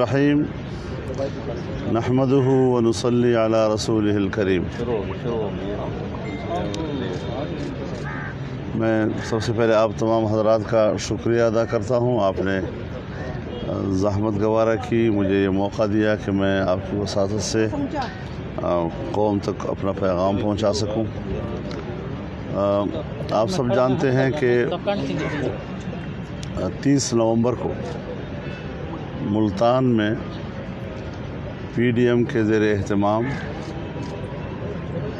الرحیم نحمدہ و نصلی علی رسولہ الکریم۔ میں سب سے پہلے آپ تمام حضرات کا شکریہ ادا کرتا ہوں۔ آپ نے زحمت گوارہ کی، مجھے یہ موقع دیا کہ میں آپ کی وساطت سے قوم تک اپنا پیغام پہنچا سکوں۔ آپ سب جانتے ہیں کہ 30 نومبر کو ملتان میں پی ڈی ایم کے زیر اہتمام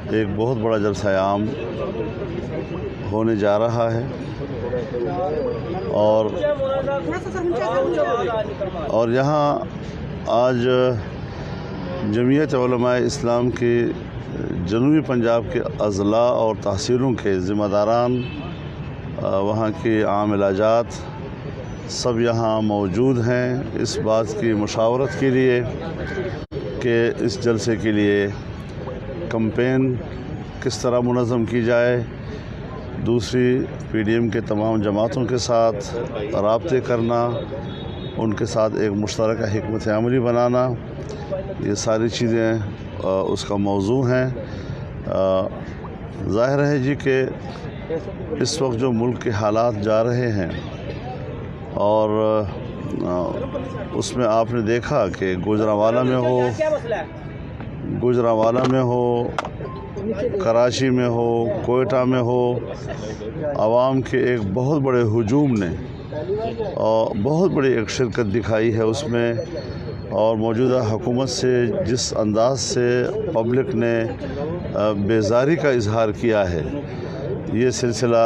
ایک بہت بڑا جلسہ عام ہونے جا رہا ہے، اور یہاں آج جمعیت علماء اسلام کی جنوبی پنجاب کے اضلاع اور تحصیلوں کے ذمہ داران، وہاں کی عام علاجات سب یہاں موجود ہیں اس بات کی مشاورت کے لیے کہ اس جلسے کے لیے کمپین کس طرح منظم کی جائے، دوسری پی ڈی ایم کے تمام جماعتوں کے ساتھ رابطے کرنا، ان کے ساتھ ایک مشترکہ حکمت عملی بنانا، یہ ساری چیزیں اس کا موضوع ہیں۔ ظاہر ہے جی کہ اس وقت جو ملک کے حالات جا رہے ہیں، اور اس میں آپ نے دیکھا کہ گوجرانوالہ میں ہو، کراچی میں ہو، کوئٹہ میں ہو، عوام کے ایک بہت بڑے ہجوم نے اور بہت بڑی ایک شرکت دکھائی ہے اس میں، اور موجودہ حکومت سے جس انداز سے پبلک نے بیزاری کا اظہار کیا ہے، یہ سلسلہ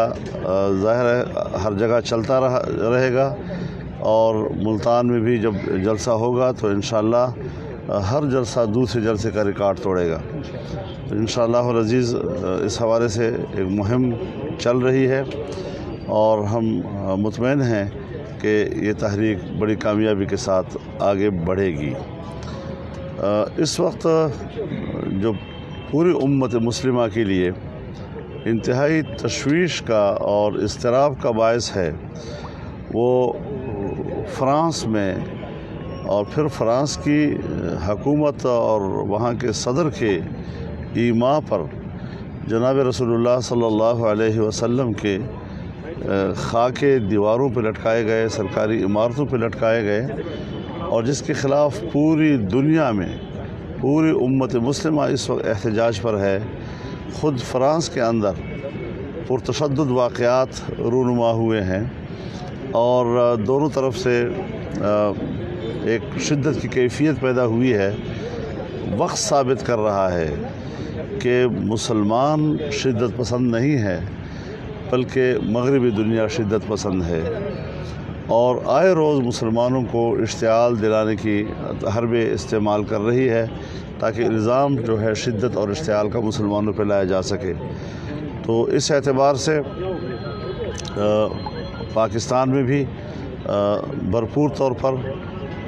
ظاہر ہے ہر جگہ چلتا رہے گا، اور ملتان میں بھی جب جلسہ ہوگا تو انشاءاللہ ہر جلسہ دوسرے جلسے کا ریکارڈ توڑے گا۔ تو انشاءاللہ العزیز اس حوالے سے ایک مہم چل رہی ہے، اور ہم مطمئن ہیں کہ یہ تحریک بڑی کامیابی کے ساتھ آگے بڑھے گی۔ اس وقت جو پوری امت مسلمہ کے لیے انتہائی تشویش کا اور اضطراب کا باعث ہے، وہ فرانس میں، اور پھر فرانس کی حکومت اور وہاں کے صدر کے ایما پر جناب رسول اللہ صلی اللہ علیہ وسلم کے خاکے دیواروں پہ لٹکائے گئے، سرکاری عمارتوں پہ لٹکائے گئے، اور جس کے خلاف پوری دنیا میں پوری امت مسلمہ اس وقت احتجاج پر ہے۔ خود فرانس کے اندر پرتشدد واقعات رونما ہوئے ہیں، اور دونوں طرف سے ایک شدت کی کیفیت پیدا ہوئی ہے۔ وقت ثابت کر رہا ہے کہ مسلمان شدت پسند نہیں ہے، بلکہ مغربی دنیا شدت پسند ہے، اور آئے روز مسلمانوں کو اشتعال دلانے کی حربے استعمال کر رہی ہے، تاکہ الزام جو ہے شدت اور اشتعال کا مسلمانوں پہ لایا جا سکے۔ تو اس اعتبار سے پاکستان میں بھی بھرپور طور پر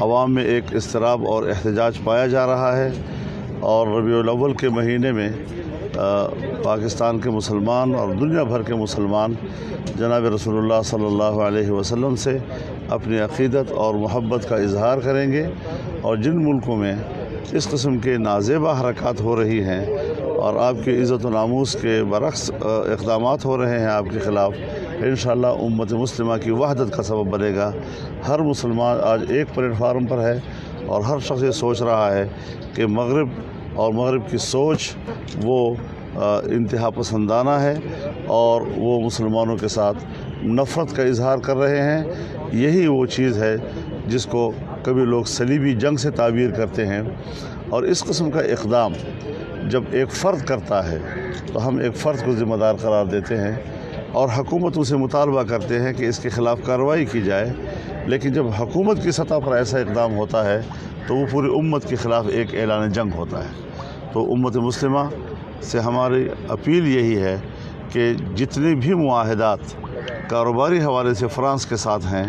عوام میں ایک اضطراب اور احتجاج پایا جا رہا ہے، اور ربیع الاول کے مہینے میں پاکستان کے مسلمان اور دنیا بھر کے مسلمان جناب رسول اللہ صلی اللہ علیہ وسلم سے اپنی عقیدت اور محبت کا اظہار کریں گے، اور جن ملکوں میں اس قسم کے نازیبہ حرکات ہو رہی ہیں اور آپ کی عزت و ناموس کے برعکس اقدامات ہو رہے ہیں آپ کے خلاف، انشاءاللہ امت مسلمہ کی وحدت کا سبب بنے گا۔ ہر مسلمان آج ایک پلیٹ فارم پر ہے، اور ہر شخص یہ سوچ رہا ہے کہ مغرب اور مغرب کی سوچ وہ انتہا پسندانہ ہے، اور وہ مسلمانوں کے ساتھ نفرت کا اظہار کر رہے ہیں۔ یہی وہ چیز ہے جس کو کبھی لوگ صلیبی جنگ سے تعبیر کرتے ہیں، اور اس قسم کا اقدام جب ایک فرد کرتا ہے تو ہم ایک فرد کو ذمہ دار قرار دیتے ہیں، اور حکومتوں سے مطالبہ کرتے ہیں کہ اس کے خلاف کارروائی کی جائے، لیکن جب حکومت کی سطح پر ایسا اقدام ہوتا ہے تو وہ پوری امت کے خلاف ایک اعلان جنگ ہوتا ہے۔ تو امت مسلمہ سے ہماری اپیل یہی ہے کہ جتنے بھی معاہدات کاروباری حوالے سے فرانس کے ساتھ ہیں،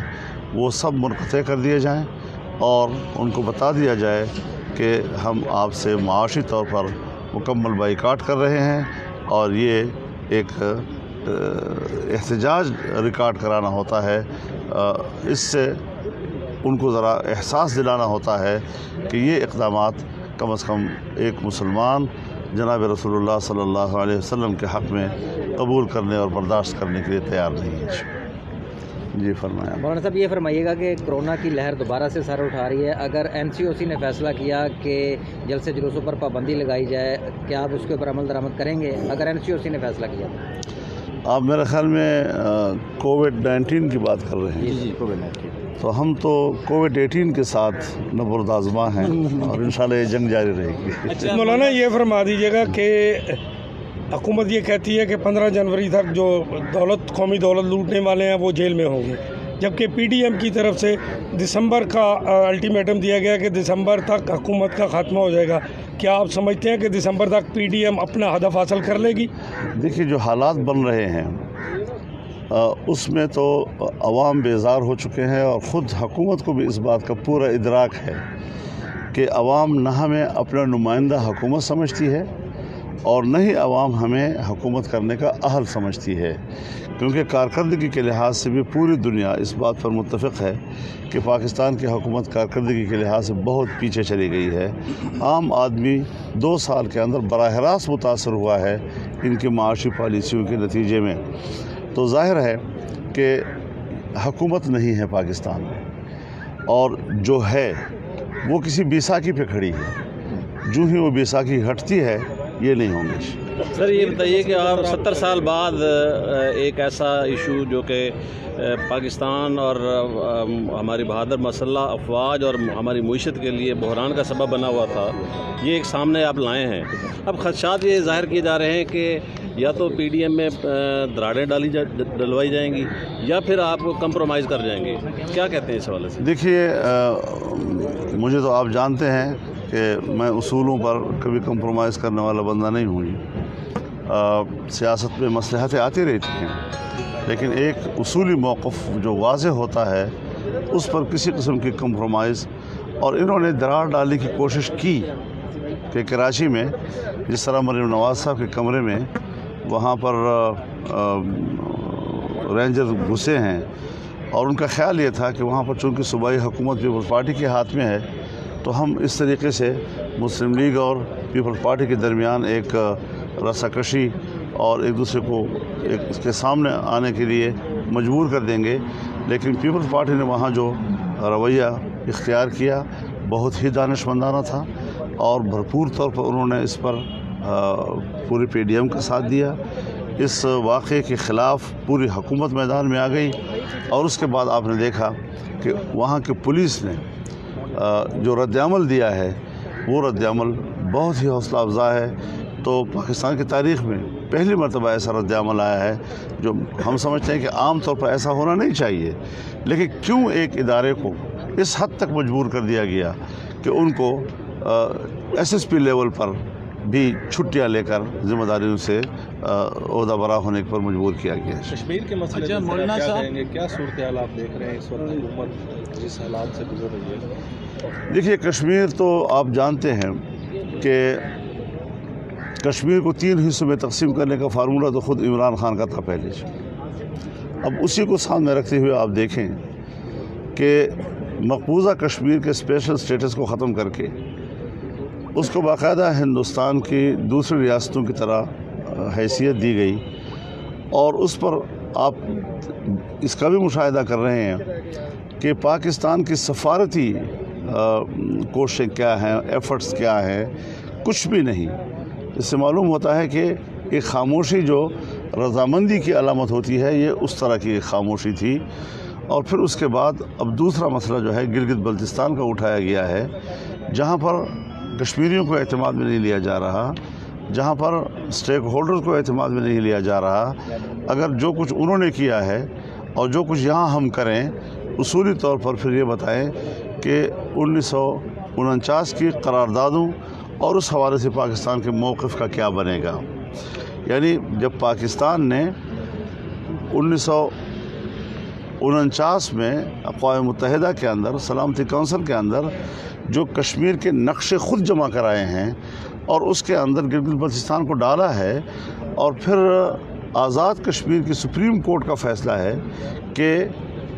وہ سب منقطع کر دیے جائیں، اور ان کو بتا دیا جائے کہ ہم آپ سے معاشی طور پر مکمل بائیکاٹ کر رہے ہیں، اور یہ ایک احتجاج ریکارڈ کرانا ہوتا ہے۔ اس سے ان کو ذرا احساس دلانا ہوتا ہے کہ یہ اقدامات کم از کم ایک مسلمان جناب رسول اللہ صلی اللہ علیہ وسلم کے حق میں قبول کرنے اور برداشت کرنے کے لیے تیار نہیں ہے۔ جی فرمایا۔ مولانا صاحب یہ فرمائیے گا کہ کرونا کی لہر دوبارہ سے سر اٹھا رہی ہے، اگر NCOC نے فیصلہ کیا کہ جلسے جلوسوں پر پابندی لگائی جائے، کیا آپ اس کے اوپر عمل درآمد کریں گے اگر NCOC نے فیصلہ کیا؟ آپ میرے خیال میں کووڈ-19 کی بات کر رہے ہیں۔ جی کووڈ-19۔ تو ہم تو کووڈ-18 کے ساتھ نبرد آزما ہیں اور انشاءاللہ یہ جنگ جاری رہے گی۔ مولانا یہ فرما دیجیے گا کہ حکومت یہ کہتی ہے کہ 15 جنوری تک جو قومی دولت لوٹنے والے ہیں وہ جیل میں ہوں گے، جبکہ PDM کی طرف سے دسمبر کا الٹیمیٹم دیا گیا کہ دسمبر تک حکومت کا خاتمہ ہو جائے گا۔ کیا آپ سمجھتے ہیں کہ دسمبر تک PDM اپنا ہدف حاصل کر لے گی؟ دیکھیے جو حالات بن رہے ہیں اس میں تو عوام بیزار ہو چکے ہیں، اور خود حکومت کو بھی اس بات کا پورا ادراک ہے کہ عوام نہ ہمیں اپنا نمائندہ حکومت سمجھتی ہے اور نہ ہی عوام ہمیں حکومت کرنے کا اہل سمجھتی ہے، کیونکہ کارکردگی کے لحاظ سے بھی پوری دنیا اس بات پر متفق ہے کہ پاکستان کی حکومت کارکردگی کے لحاظ سے بہت پیچھے چلی گئی ہے۔ عام آدمی 2 سال کے اندر براہ راست متاثر ہوا ہے ان کی معاشی پالیسیوں کے نتیجے میں۔ تو ظاہر ہے کہ حکومت نہیں ہے پاکستان میں، اور جو ہے وہ کسی بیساکھی پہ کھڑی ہے، جو ہی وہ بیساکھی ہٹتی ہے یہ نہیں ہوں گے۔ سر یہ بتائیے کہ آپ 70 سال بعد ایک ایسا ایشو جو کہ پاکستان اور ہماری بہادر مسلح افواج اور ہماری معیشت کے لیے بحران کا سبب بنا ہوا تھا، یہ ایک سامنے آپ لائے ہیں۔ اب خدشات یہ ظاہر کیے جا رہے ہیں کہ یا تو PDM میں دراڑیں ڈلوائی جائیں گی یا پھر آپ کمپرومائز کر جائیں گے، کیا کہتے ہیں اس حوالے سے؟ دیکھیے مجھے تو آپ جانتے ہیں کہ میں اصولوں پر کبھی کمپرومائز کرنے والا بندہ نہیں ہوں جی۔ سیاست میں مصلحتیں آتی رہتی ہیں، لیکن ایک اصولی موقف جو واضح ہوتا ہے اس پر کسی قسم کی کمپرومائز، اور انہوں نے دراڑ ڈالنے کی کوشش کی کہ کراچی میں جس طرح مریم نواز صاحب کے کمرے میں وہاں پر رینجر گھسے ہیں، اور ان کا خیال یہ تھا کہ وہاں پر چونکہ صوبائی حکومت پیپل پارٹی کے ہاتھ میں ہے تو ہم اس طریقے سے مسلم لیگ اور پیپل پارٹی کے درمیان ایک رسہ کشی اور ایک دوسرے کو اس کے سامنے آنے کے لیے مجبور کر دیں گے۔ لیکن پیپل پارٹی نے وہاں جو رویہ اختیار کیا بہت ہی دانشمندانہ تھا، اور بھرپور طور پر انہوں نے اس پر پوری PDM کا ساتھ دیا۔ اس واقعے کے خلاف پوری حکومت میدان میں آ گئی، اور اس کے بعد آپ نے دیکھا کہ وہاں کی پولیس نے جو رد عمل دیا ہے وہ رد عمل بہت ہی حوصلہ افزا ہے۔ تو پاکستان کی تاریخ میں پہلی مرتبہ ایسا رد عمل آیا ہے جو ہم سمجھتے ہیں کہ عام طور پر ایسا ہونا نہیں چاہیے، لیکن کیوں ایک ادارے کو اس حد تک مجبور کر دیا گیا کہ ان کو SSP لیول پر بھی چھٹیاں لے کر ذمہ داریوں سے عہدہ برا ہونے پر مجبور کیا گیا ہے۔ کشمیر کے مسئلے کیا کہیں گے؟ کیا صورتحال آپ دیکھ رہے ہیں اس وقت حکومت جس حالات سے گزر رہی ہے؟ دیکھیے کشمیر تو آپ جانتے ہیں کہ کشمیر کو 3 حصوں میں تقسیم کرنے کا فارمولہ تو خود عمران خان کا تھا پہلے سے۔ اب اسی کو سامنے رکھتے ہوئے آپ دیکھیں کہ مقبوضہ کشمیر کے اسپیشل اسٹیٹس کو ختم کر کے اس کو باقاعدہ ہندوستان کی دوسری ریاستوں کی طرح حیثیت دی گئی، اور اس پر آپ اس کا بھی مشاہدہ کر رہے ہیں کہ پاکستان کی سفارتی کوششیں کیا ہیں، ایفرٹس کیا ہیں، کچھ بھی نہیں۔ اس سے معلوم ہوتا ہے کہ ایک خاموشی جو رضامندی کی علامت ہوتی ہے یہ اس طرح کی ایک خاموشی تھی۔ اور پھر اس کے بعد اب دوسرا مسئلہ جو ہے گلگت بلتستان کا اٹھایا گیا ہے، جہاں پر کشمیریوں کو اعتماد میں نہیں لیا جا رہا، جہاں پر اسٹیک ہولڈرز کو اعتماد میں نہیں لیا جا رہا۔ اگر جو کچھ انہوں نے کیا ہے اور جو کچھ یہاں ہم کریں، اصولی طور پر پھر یہ بتائیں کہ 1949 کی قراردادوں اور اس حوالے سے پاکستان کے موقف کا کیا بنے گا۔ یعنی جب پاکستان نے 1949 میں اقوام متحدہ کے اندر سلامتی کونسل کے اندر جو کشمیر کے نقشے خود جمع کرائے ہیں اور اس کے اندر گلگت بلتستان کو ڈالا ہے، اور پھر آزاد کشمیر کی سپریم کورٹ کا فیصلہ ہے کہ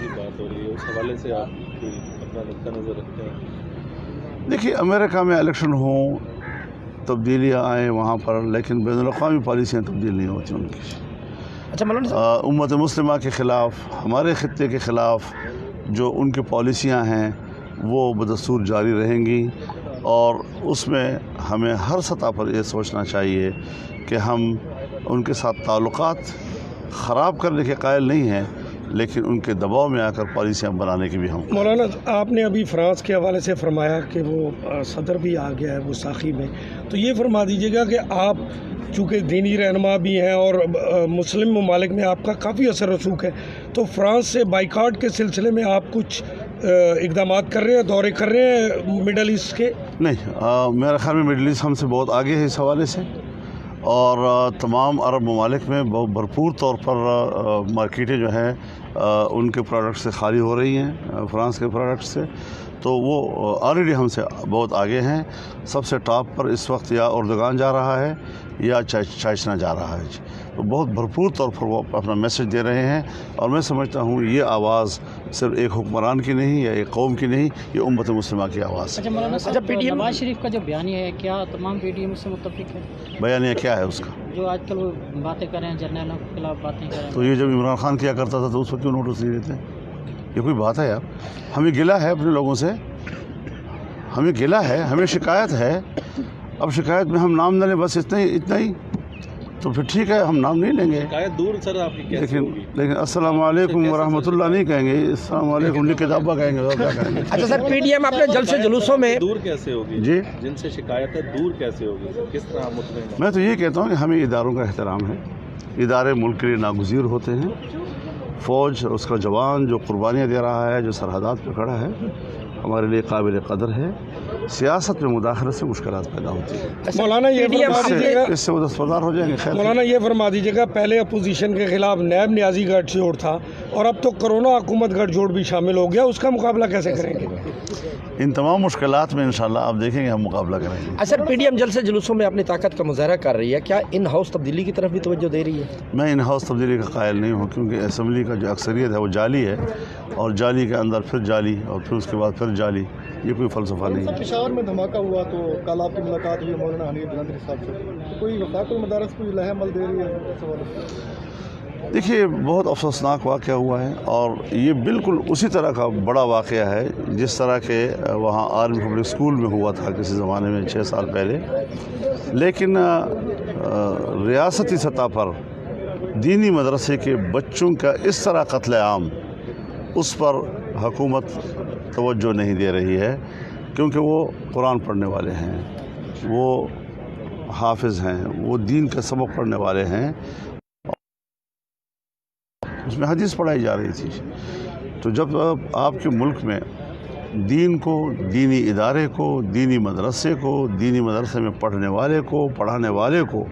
کی بات ہو رہی ہے، اس حوالے سے آپ کوئی اپنا نقطہ نظر رکھتے ہیں؟ دیکھیے امریکہ میں الیکشن ہوں، تبدیلیاں آئیں وہاں پر، لیکن بین الاقوامی پالیسیاں تبدیل نہیں ہوتی ان کی۔ اچھا مولانا صاحب، امت مسلمہ کے خلاف، ہمارے خطے کے خلاف جو ان کی پالیسیاں ہیں وہ بدستور جاری رہیں گی، اور اس میں ہمیں ہر سطح پر یہ سوچنا چاہیے کہ ہم ان کے ساتھ تعلقات خراب کرنے کے قائل نہیں ہیں، لیکن ان کے دباؤ میں آ کر پالیسیاں بنانے کی بھی ہم۔ مولانا آپ نے ابھی فرانس کے حوالے سے فرمایا کہ وہ صدر بھی آ گیا ہے وہ ساخی میں، تو یہ فرما دیجیے گا کہ آپ چونکہ دینی رہنما بھی ہیں اور مسلم ممالک میں آپ کا کافی اثر رسوخ ہے، تو فرانس سے بائیکاٹ کے سلسلے میں آپ کچھ اقدامات کر رہے ہیں، دورے کر رہے ہیں مڈل ایسٹ کے؟ نہیں، میرا خیال میں مڈل ایسٹ ہم سے بہت آگے ہے اس حوالے سے، اور تمام عرب ممالک میں بہت بھرپور طور پر مارکیٹیں جو ہیں ان کے پروڈکٹ سے خالی ہو رہی ہیں، فرانس کے پروڈکٹ سے، تو وہ آلریڈی ہم سے بہت آگے ہیں۔ سب سے ٹاپ پر اس وقت یا اردگان جا رہا ہے یا چائچنا جا رہا ہے، تو بہت بھرپور طور پر وہ اپنا میسج دے رہے ہیں، اور میں سمجھتا ہوں یہ آواز صرف ایک حکمران کی نہیں یا ایک قوم کی نہیں، یہ امت مسلمہ کی آواز ہے۔ اچھا مولانا اچھا، صاحب، PDM نواز شریف کا جو بیانیہ ہے کیا تمام PDM سے متفق ہے؟ بیانیہ کیا ہے اس کا؟ جو آج کل وہ باتیں کر رہے ہیں، جرنیلوں کے خلاف باتیں کر رہے ہیں، تو یہ جب عمران خان کیا کرتا تھا تو اس وقت کیوں نوٹس نہیں لیتے؟ یہ کوئی بات ہے یار؟ ہمیں گلہ ہے اپنے لوگوں سے، ہمیں گلہ ہے، ہمیں شکایت ہے، اب شکایت میں ہم نام نہ لیں، بس اتنا ہی تو پھر ٹھیک ہے، ہم نام نہیں لیں گے، شکایت دور سر آپ کی کیسے ہوگی؟ لیکن السلام علیکم ورحمۃ اللہ نہیں کہیں گے، السلام علیکم لکھ کے دابا کہیں گے، اور کیا کہیں گے؟ اچھا سر، PDM اپنے جلسے جلوسوں میں دور کیسے ہوگی؟ جی، جن سے شکایت ہے دور کیسے ہوگی؟ کس طرح مطمئن ہیں؟ میں تو یہ کہتا ہوں کہ ہمیں اداروں کا احترام ہے، ادارے ملک کے لیے ناگزیر ہوتے ہیں، فوج اور اس کا جوان جو قربانیاں دے رہا ہے، جو سرحدات پہ کھڑا ہے، ہمارے لیے قابل قدر ہے۔ سیاست میں مداخلت سے مشکلات پیدا ہوتی ہیں، مولانا یہ فرما دیجیے گا، اس سے وہ دستبردار ہو جائیں گے۔ خیر، مولانا یہ فرما دیجیے گا، پہلے اپوزیشن کے خلاف نیب نیازی گٹھ جوڑ تھا، اور اب تو کرونا حکومت گٹھ جوڑ بھی شامل ہو گیا، اس کا مقابلہ کیسے کریں گے؟ ان تمام مشکلات میں انشاءاللہ آپ دیکھیں گے ہم مقابلہ کریں گے۔ اچھا PDM جلسے جلوسوں میں اپنی طاقت کا مظاہرہ کر رہی ہے، کیا ان ہاؤس تبدیلی کی طرف بھی توجہ دے رہی ہے؟ میں ان ہاؤس تبدیلی کا قائل نہیں ہوں، کیونکہ اسمبلی کا جو اکثریت ہے وہ جعلی ہے، اور جعلی کے اندر پھر جعلی، اور پھر اس کے بعد پھر جعلی، یہ کوئی فلسفہ نہیں ہے۔ پشاور میں دھماکہ ہوا تو کل آپ کی ملاقات ہوئی مولانا حنیف جلندری صاحب سے، تو کوئی وفاق المدارس کوئی لائحہ عمل دے رہی ہے اس حوالے سے؟ دیکھیے، بہت افسوسناک واقعہ ہوا ہے، اور یہ بالکل اسی طرح کا بڑا واقعہ ہے جس طرح کے وہاں آرمی پبلک اسکول میں ہوا تھا کسی زمانے میں 6 سال پہلے، لیکن ریاستی سطح پر دینی مدرسے کے بچوں کا اس طرح قتل عام، اس پر حکومت توجہ نہیں دے رہی ہے، کیونکہ وہ قرآن پڑھنے والے ہیں، وہ حافظ ہیں، وہ دین کا سبق پڑھنے والے ہیں، اس میں حدیث پڑھائی جا رہی تھی۔ تو جب آپ کے ملک میں دین کو، دینی ادارے کو، دینی مدرسے کو، دینی مدرسے میں پڑھنے والے کو، پڑھانے والے کو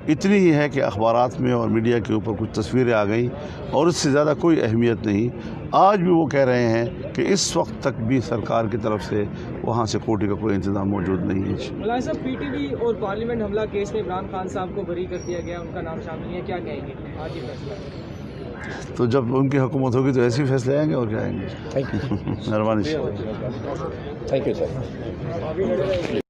اتنی ہی ہے کہ اخبارات میں اور میڈیا کے اوپر کچھ تصویریں آ گئیں، اور اس سے زیادہ کوئی اہمیت نہیں۔ آج بھی وہ کہہ رہے ہیں کہ اس وقت تک بھی سرکار کی طرف سے وہاں سیکورٹی کا کوئی انتظام موجود نہیں ہے۔ مولانا صاحب، PTV اور پارلیمنٹ حملہ کیس میں عمران خان صاحب کو بری کر دیا گیا، ان کا نام شامل نہیں ہے، کیا کہیں گے آج یہ فیصلہ؟ تو جب ان کی حکومت ہوگی تو ایسے ہی فیصلے آئیں گے، اور کیا آئیں گے۔ تھینک یو، مہربانی۔ Thank you sir.